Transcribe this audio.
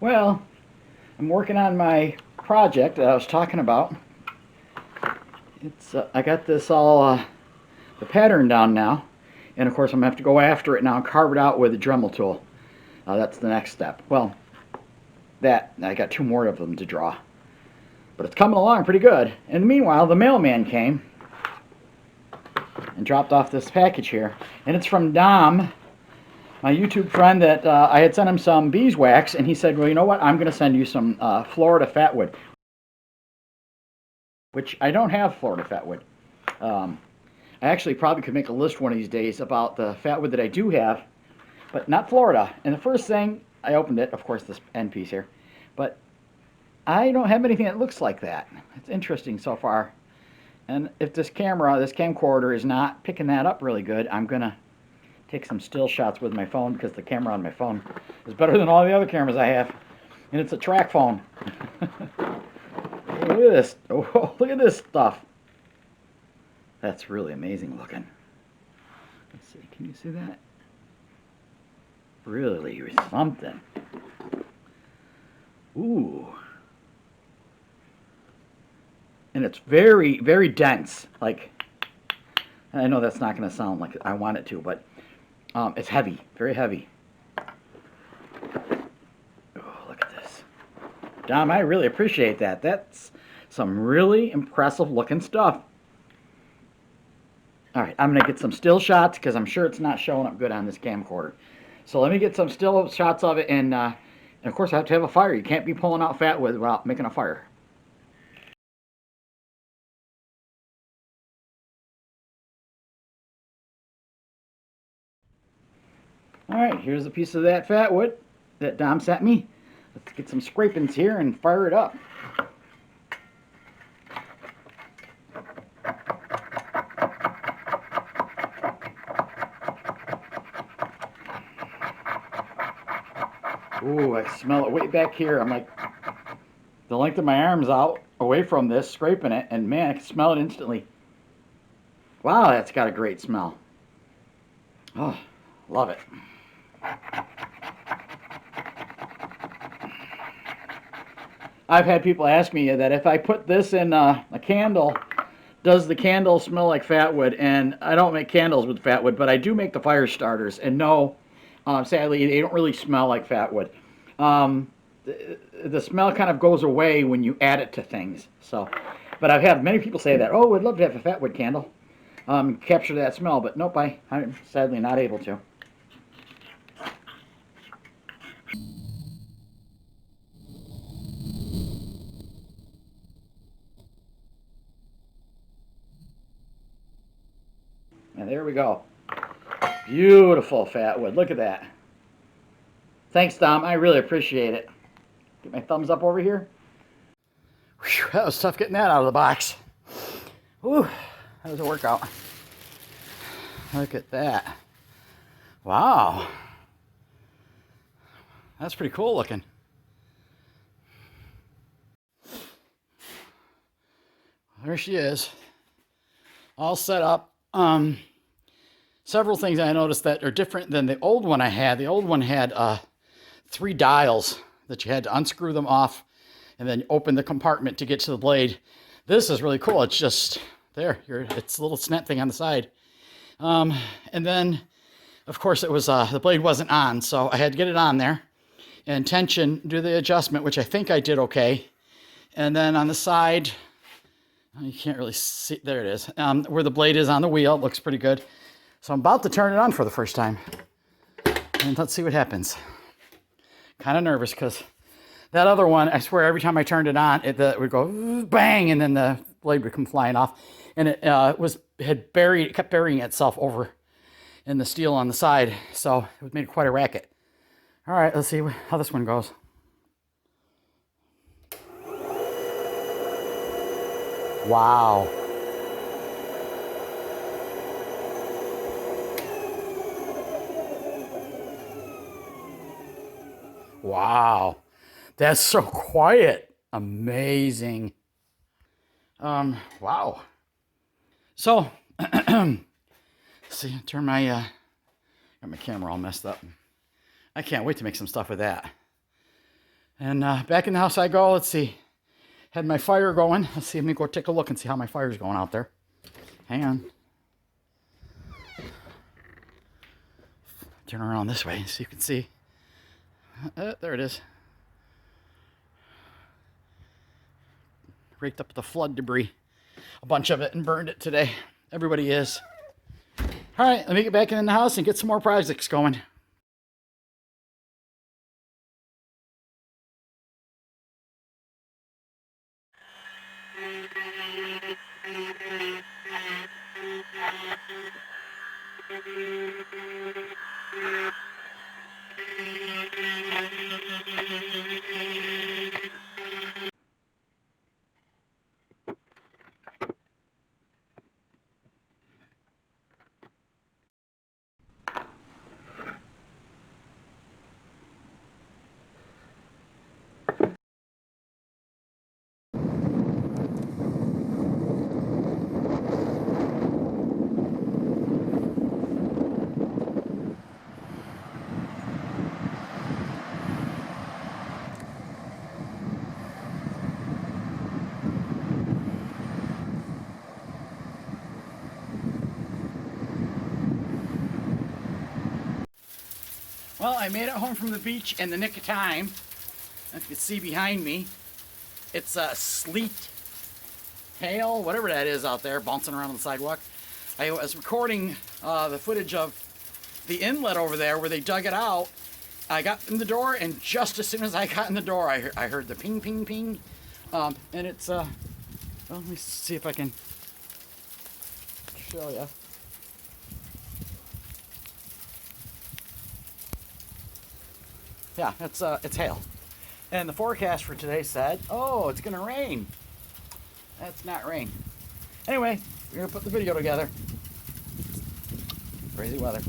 Well, I'm working on my project that I was talking about. It's I got this all the pattern down now, and of course I'm gonna have to go after it now and carve it out with a dremel tool. That's the next step. Well, that I got two more of them to draw, but it's coming along pretty good. And meanwhile, the mailman came and dropped off this package here, and it's from Dom, my YouTube friend that I had sent him some beeswax, and he said, well, you know what? I'm going to send you some Florida Fatwood, which I don't have Florida Fatwood. I actually probably could make a list one of these days about the Fatwood that I do have, but not Florida. And the first thing, I opened it, of course, this end piece here, but I don't have anything that looks like that. It's interesting so far. And if this camera, this camcorder is not picking that up really good, I'm going to take some still shots with my phone because the camera on my phone is better than all the other cameras I have. And it's a track phone. Look at this. Oh, look at this stuff. That's really amazing looking. Let's see, can you see that? Really something. Ooh. And it's very, very dense. Like, I know that's not going to sound like I want it to, but it's heavy, very heavy. Oh, look at this. Dom, I really appreciate that. That's some really impressive looking stuff. All right, I'm going to get some still shots because I'm sure it's not showing up good on this camcorder. So let me get some still shots of it, and of course I have to have a fire. You can't be pulling out Fatwood without making a fire. All right, here's a piece of that Fatwood that Dom sent me. Let's get some scrapings here and fire it up. Ooh, I smell it way back here. I'm like the length of my arms out away from this, scraping it, and man, I can smell it instantly. Wow, that's got a great smell. Oh, love it. I've had people ask me that if I put this in a candle, does the candle smell like Fatwood? And I don't make candles with Fatwood, but I do make the fire starters. And no, sadly, they don't really smell like Fatwood. The smell kind of goes away when you add it to things. So, but I've had many people say that, oh, we'd love to have a Fatwood candle, capture that smell, but nope, I'm sadly not able to. And there we go. Beautiful Fatwood. Look at that. Thanks, Dom. I really appreciate it. Get my thumbs up over here. Whew, that was tough getting that out of the box. Whew, that was a workout. Look at that. Wow. That's pretty cool looking. There she is. All set up. Several things I noticed that are different than the old one I had. The old one had 3 dials that you had to unscrew them off and then open the compartment to get to the blade. This is really cool. It's just there. It's a little snet thing on the side. And then, of course, it was the blade wasn't on, so I had to get it on there and tension, do the adjustment, which I think I did okay. And then on the side, you can't really see, there it is, where the blade is on the wheel. It looks pretty good. So I'm about to turn it on for the first time. And let's see what happens. Kind of nervous because that other one, I swear every time I turned it on, it would go bang, and then the blade would come flying off. And it kept burying itself over in the steel on the side. So it made quite a racket. All right, let's see how this one goes. Wow. Wow. That's so quiet. Amazing. Wow. So, see, turn my, got my camera all messed up. I can't wait to make some stuff with that. And back in the house I go. Let's see. Had my fire going. Let's see. Let me go take a look and see how my fire's going out there. Hang on. Turn around this way so you can see. There it is. Raked up the flood debris. A bunch of it and burned it today. Everybody is. All right, let me get back in the house and get some more projects going. Well, I made it home from the beach in the nick of time. As you can see behind me, it's sleet, hail, whatever that is out there bouncing around on the sidewalk. I was recording the footage of the inlet over there where they dug it out. I got in the door, and just as soon as I got in the door, I heard the ping, ping, ping. And it's, well, let me see if I can show you. Yeah, it's hail. And the forecast for today said, oh, it's gonna rain. That's not rain. Anyway, we're gonna put the video together. Crazy weather.